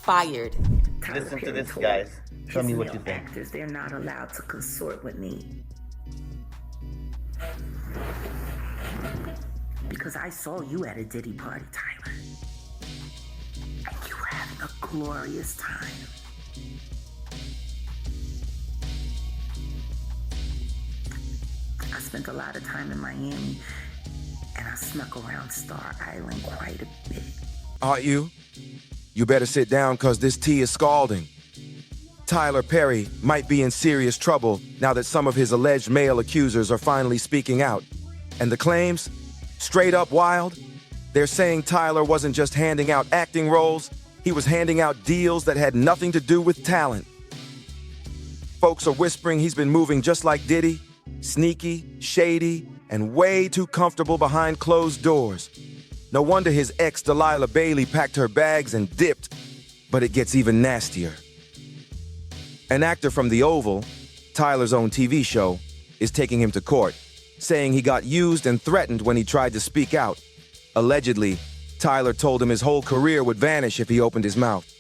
fired. Listen to this, guys. Tell me what you think. Actors, they're not allowed to consort with me. Because I saw you at a Diddy party, Tyler. And you were having a glorious time. I spent a lot of time in Miami, and I snuck around Star Island quite a bit. Are you? You better sit down, cause this tea is scalding. Tyler Perry might be in serious trouble now that some of his alleged male accusers are finally speaking out. And the claims? Straight up wild? They're saying Tyler wasn't just handing out acting roles, he was handing out deals that had nothing to do with talent. Folks are whispering he's been moving just like Diddy, sneaky, shady, and way too comfortable behind closed doors. No wonder his ex Delilah Bailey packed her bags and dipped, but it gets even nastier. An actor from The Oval, Tyler's own TV show, is taking him to court, saying he got used and threatened when he tried to speak out. Allegedly, Tyler told him his whole career would vanish if he opened his mouth.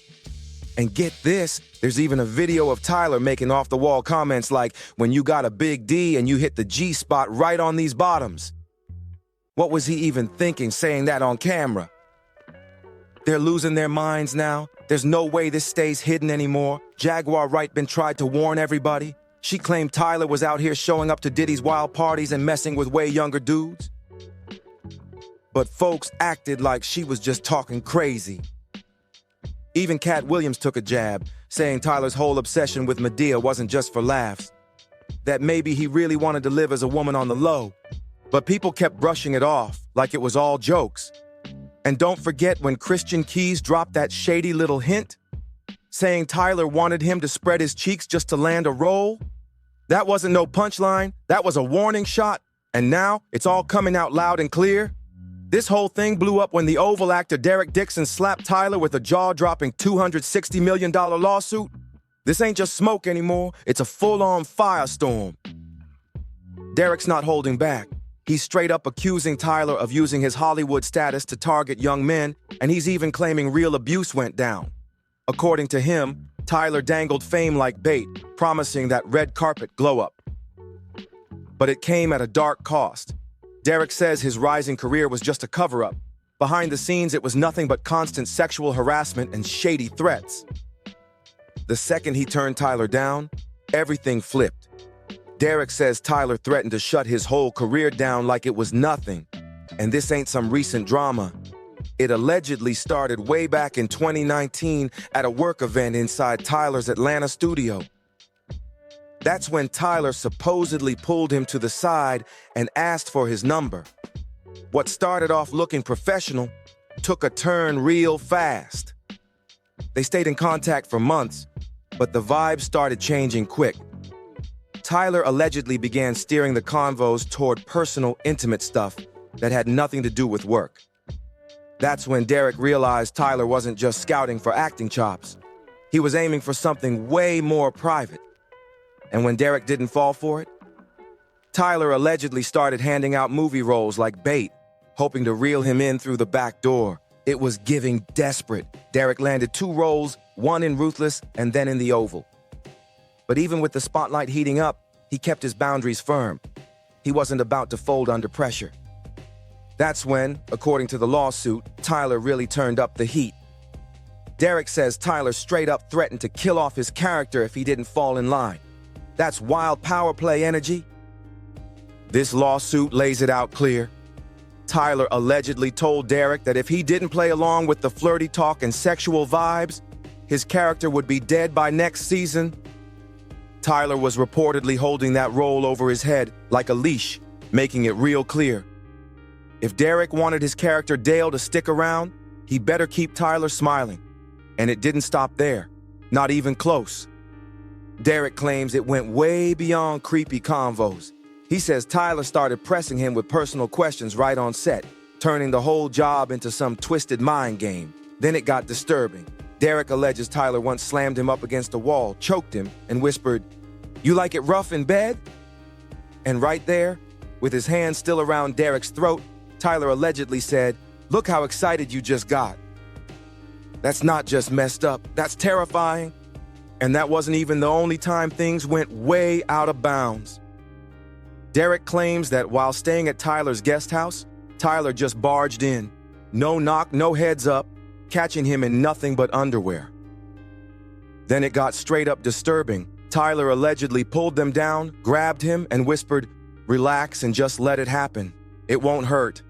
And get this, there's even a video of Tyler making off-the-wall comments like, when you got a big D and you hit the G spot right on these bottoms. What was he even thinking saying that on camera? They're losing their minds now. There's no way this stays hidden anymore. Jaguar Wright been tried to warn everybody. She claimed Tyler was out here showing up to Diddy's wild parties and messing with way younger dudes. But folks acted like she was just talking crazy. Even Cat Williams took a jab, saying Tyler's whole obsession with Madea wasn't just for laughs. That maybe he really wanted to live as a woman on the low. But people kept brushing it off like it was all jokes. And don't forget when Christian Keys dropped that shady little hint, saying Tyler wanted him to spread his cheeks just to land a role. That wasn't no punchline, that was a warning shot, and now it's all coming out loud and clear. This whole thing blew up when the Oval actor Derek Dixon slapped Tyler with a jaw-dropping $260 million lawsuit. This ain't just smoke anymore, it's a full-on firestorm. Derek's not holding back. He's straight up accusing Tyler of using his Hollywood status to target young men, and he's even claiming real abuse went down. According to him, Tyler dangled fame like bait, promising that red carpet glow-up. But it came at a dark cost. Derek says his rising career was just a cover-up. Behind the scenes, it was nothing but constant sexual harassment and shady threats. The second he turned Tyler down, everything flipped. Derek says Tyler threatened to shut his whole career down like it was nothing. And this ain't some recent drama. It allegedly started way back in 2019 at a work event inside Tyler's Atlanta studio. That's when Tyler supposedly pulled him to the side and asked for his number. What started off looking professional took a turn real fast. They stayed in contact for months, but the vibe started changing quick. Tyler allegedly began steering the convos toward personal, intimate stuff that had nothing to do with work. That's when Derek realized Tyler wasn't just scouting for acting chops. He was aiming for something way more private. And when Derek didn't fall for it, Tyler allegedly started handing out movie roles like bait, hoping to reel him in through the back door. It was giving desperate. Derek landed 2 roles, one in Ruthless and then in The Oval. But even with the spotlight heating up, he kept his boundaries firm. He wasn't about to fold under pressure. That's when, according to the lawsuit, Tyler really turned up the heat. Derek says Tyler straight up threatened to kill off his character if he didn't fall in line. That's wild power play energy. This lawsuit lays it out clear. Tyler allegedly told Derek that if he didn't play along with the flirty talk and sexual vibes, his character would be dead by next season. Tyler was reportedly holding that role over his head like a leash, making it real clear. If Derek wanted his character Dale to stick around, he better keep Tyler smiling. And it didn't stop there, not even close. Derek claims it went way beyond creepy convos. He says Tyler started pressing him with personal questions right on set, turning the whole job into some twisted mind game. Then it got disturbing. Derek alleges Tyler once slammed him up against a wall, choked him, and whispered, "You like it rough in bed?" And right there, with his hand still around Derek's throat, Tyler allegedly said, "Look how excited you just got." That's not just messed up, that's terrifying. And that wasn't even the only time things went way out of bounds. Derek claims that while staying at Tyler's guest house, Tyler just barged in. No knock, no heads up, catching him in nothing but underwear. Then it got straight up disturbing. Tyler allegedly pulled them down, grabbed him, and whispered, "Relax and just let it happen. It won't hurt."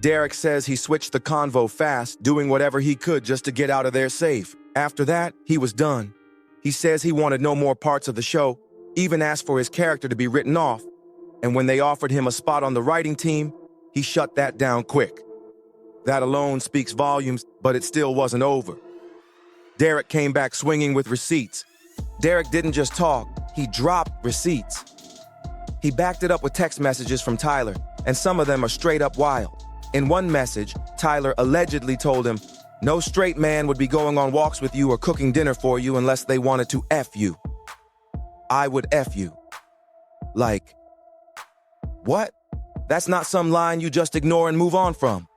Derek says he switched the convo fast, doing whatever he could just to get out of there safe. After that, he was done. He says he wanted no more parts of the show, even asked for his character to be written off. And when they offered him a spot on the writing team, he shut that down quick. That alone speaks volumes, but it still wasn't over. Derek came back swinging with receipts. Derek didn't just talk, he dropped receipts. He backed it up with text messages from Tyler, and some of them are straight up wild. In one message, Tyler allegedly told him, "No straight man would be going on walks with you or cooking dinner for you unless they wanted to F you. I would F you." Like, what? That's not some line you just ignore and move on from.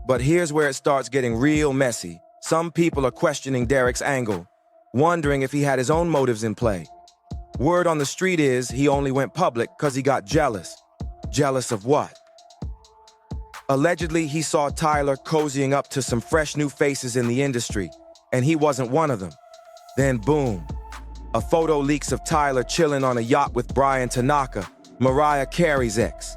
But here's where it starts getting real messy. Some people are questioning Derek's angle, wondering if he had his own motives in play. Word on the street is he only went public because he got jealous. Jealous of what? Allegedly, he saw Tyler cozying up to some fresh new faces in the industry, and he wasn't one of them. Then boom, a photo leaks of Tyler chilling on a yacht with Brian Tanaka, Mariah Carey's ex.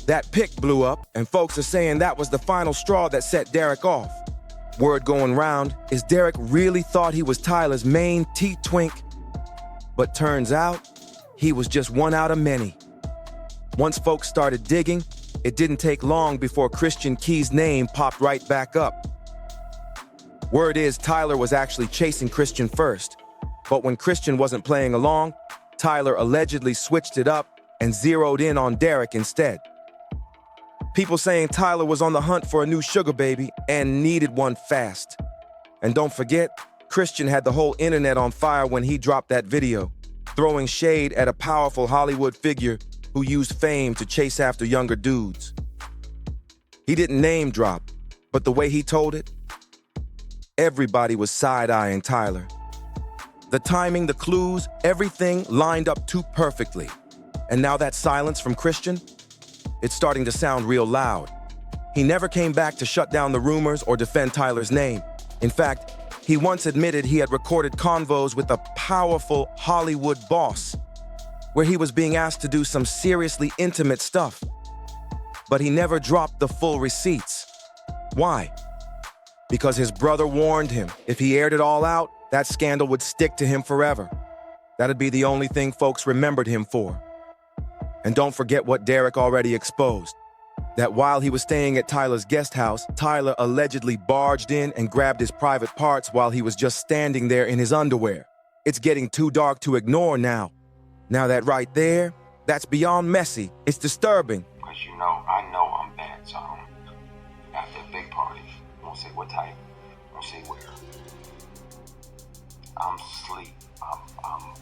That pic blew up, and folks are saying that was the final straw that set Derek off. Word going round is Derek really thought he was Tyler's main T-twink, but turns out he was just one out of many. Once folks started digging, it didn't take long before Christian Key's name popped right back up. Word is Tyler was actually chasing Christian first, but when Christian wasn't playing along, Tyler allegedly switched it up and zeroed in on Derek instead. People saying Tyler was on the hunt for a new sugar baby and needed one fast. And don't forget, Christian had the whole internet on fire when he dropped that video, throwing shade at a powerful Hollywood figure who used fame to chase after younger dudes. He didn't name drop, but the way he told it, everybody was side-eyeing Tyler. The timing, the clues, everything lined up too perfectly. And now that silence from Christian, it's starting to sound real loud. He never came back to shut down the rumors or defend Tyler's name. In fact, he once admitted he had recorded convos with a powerful Hollywood boss, where he was being asked to do some seriously intimate stuff. But he never dropped the full receipts. Why? Because his brother warned him if he aired it all out, that scandal would stick to him forever. That'd be the only thing folks remembered him for. And don't forget what Derek already exposed, that while he was staying at Tyler's guest house, Tyler allegedly barged in and grabbed his private parts while he was just standing there in his underwear. It's getting too dark to ignore now. Now that right there, that's beyond messy. It's disturbing. Because I know I'm bad, so after a big party, I won't say what type, I won't say where. I'm asleep. I'm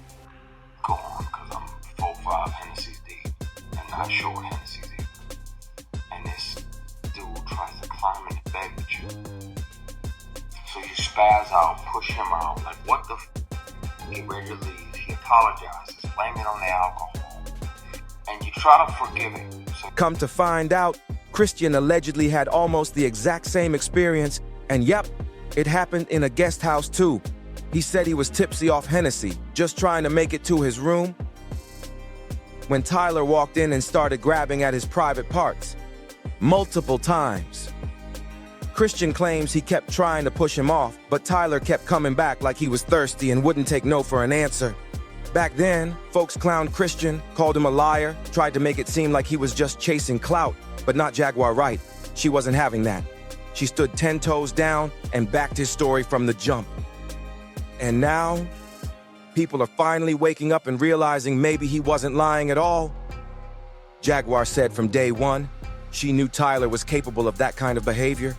gone because I'm 4-5 Hennessy's deep and not sure Hennessy's deep. And this dude tries to climb in the bed with you. So you spaz out, push him out. Like, what the Get ready to leave. He apologizes, blaming it on the alcohol. And you try to forgive him. So Come to find out, Christian allegedly had almost the exact same experience, and yep, it happened in a guest house too. He said he was tipsy off Hennessy, just trying to make it to his room, when Tyler walked in and started grabbing at his private parts. Multiple times. Christian claims he kept trying to push him off, but Tyler kept coming back like he was thirsty and wouldn't take no for an answer. Back then, folks clowned Christian, called him a liar, tried to make it seem like he was just chasing clout, but not Jaguar Wright. She wasn't having that. She stood 10 toes down and backed his story from the jump. And now, people are finally waking up and realizing maybe he wasn't lying at all. Jaguar said from day one, she knew Tyler was capable of that kind of behavior.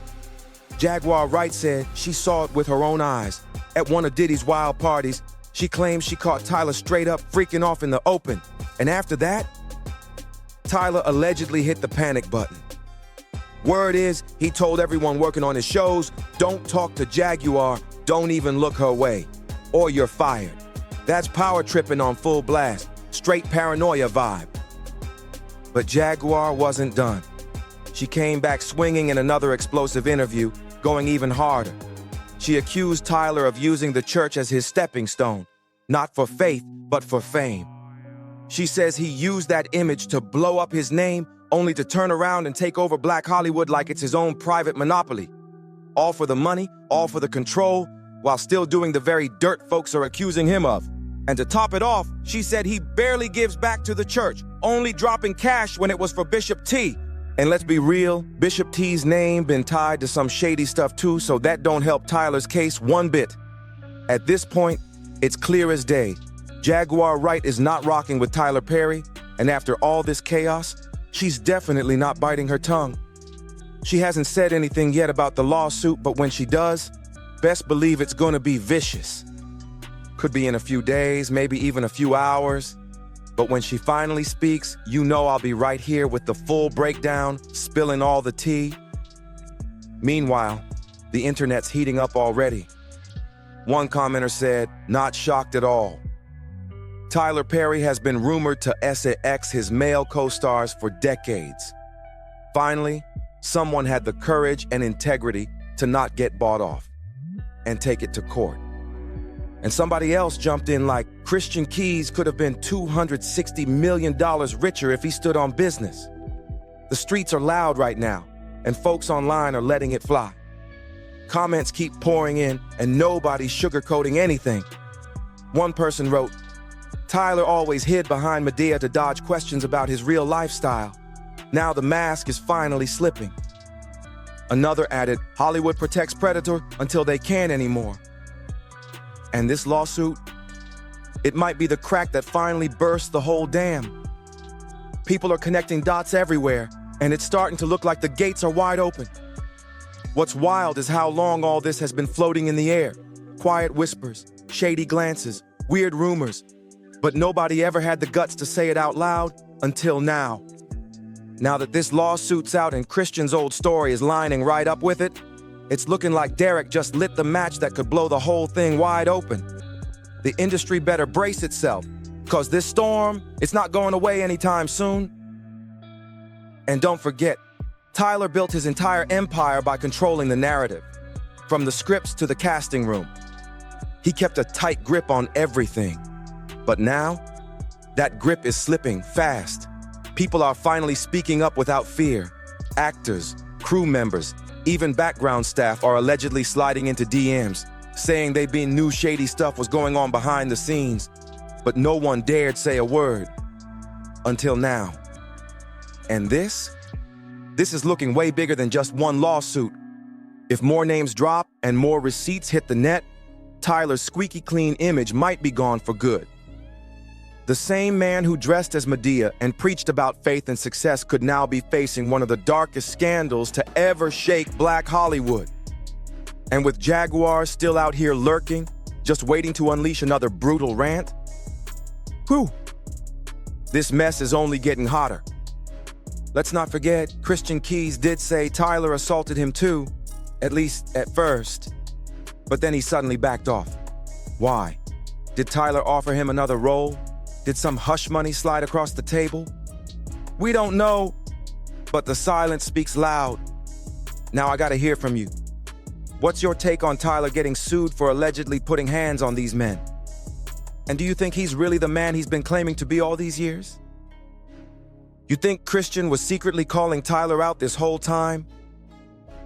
Jaguar Wright said she saw it with her own eyes. At one of Diddy's wild parties, she claims she caught Tyler straight up freaking off in the open. And after that, Tyler allegedly hit the panic button. Word is, he told everyone working on his shows, don't talk to Jaguar, don't even look her way, or you're fired. That's power tripping on full blast, straight paranoia vibe. But Jaguar wasn't done. She came back swinging in another explosive interview, going even harder. She accused Tyler of using the church as his stepping stone, not for faith, but for fame. She says he used that image to blow up his name, only to turn around and take over Black Hollywood like it's his own private monopoly. All for the money, all for the control, while still doing the very dirt folks are accusing him of. And to top it off, she said he barely gives back to the church, only dropping cash when it was for Bishop T. And let's be real, Bishop T's name been tied to some shady stuff too, so that don't help Tyler's case one bit. At this point, it's clear as day. Jaguar Wright is not rocking with Tyler Perry, and after all this chaos, she's definitely not biting her tongue. She hasn't said anything yet about the lawsuit, but when she does, best believe it's gonna be vicious. Could be in a few days, maybe even a few hours. But when she finally speaks, you know I'll be right here with the full breakdown, spilling all the tea. Meanwhile, the internet's heating up already. One commenter said, not shocked at all. Tyler Perry has been rumored to SAX his male co-stars for decades. Finally, someone had the courage and integrity to not get bought off and take it to court. And somebody else jumped in like Christian Keys could have been $260 million richer if he stood on business. The streets are loud right now, and folks online are letting it fly. Comments keep pouring in, and nobody's sugarcoating anything. One person wrote, Tyler always hid behind Madea to dodge questions about his real lifestyle. Now the mask is finally slipping. Another added, Hollywood protects Predator until they can't anymore. And this lawsuit, it might be the crack that finally burst the whole dam. People are connecting dots everywhere, and it's starting to look like the gates are wide open. What's wild is how long all this has been floating in the air. Quiet whispers, shady glances, weird rumors. But nobody ever had the guts to say it out loud until now. Now that this lawsuit's out and Christian's old story is lining right up with it, it's looking like Derek just lit the match that could blow the whole thing wide open. The industry better brace itself, because this storm, it's not going away anytime soon. And don't forget, Tyler built his entire empire by controlling the narrative, from the scripts to the casting room. He kept a tight grip on everything. But now, that grip is slipping fast. People are finally speaking up without fear. Actors, crew members, even background staff are allegedly sliding into DMs, saying they knew shady stuff was going on behind the scenes, but no one dared say a word. Until now. And this is looking way bigger than just one lawsuit. If more names drop and more receipts hit the net, Tyler's squeaky clean image might be gone for good. The same man who dressed as Madea and preached about faith and success could now be facing one of the darkest scandals to ever shake Black Hollywood. And with Jaguar still out here lurking, just waiting to unleash another brutal rant, whew, this mess is only getting hotter. Let's not forget, Christian Keys did say Tyler assaulted him too, at least at first. But then he suddenly backed off. Why? Did Tyler offer him another role? Did some hush money slide across the table? We don't know, but the silence speaks loud. Now I gotta hear from you. What's your take on Tyler getting sued for allegedly putting hands on these men? And do you think he's really the man he's been claiming to be all these years? You think Christian was secretly calling Tyler out this whole time?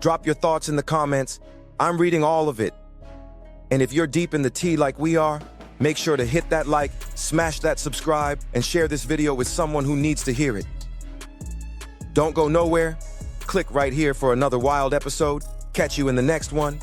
Drop your thoughts in the comments. I'm reading all of it. And if you're deep in the tea like we are, make sure to hit that like, smash that subscribe, and share this video with someone who needs to hear it. Don't go nowhere. Click right here for another wild episode. Catch you in the next one.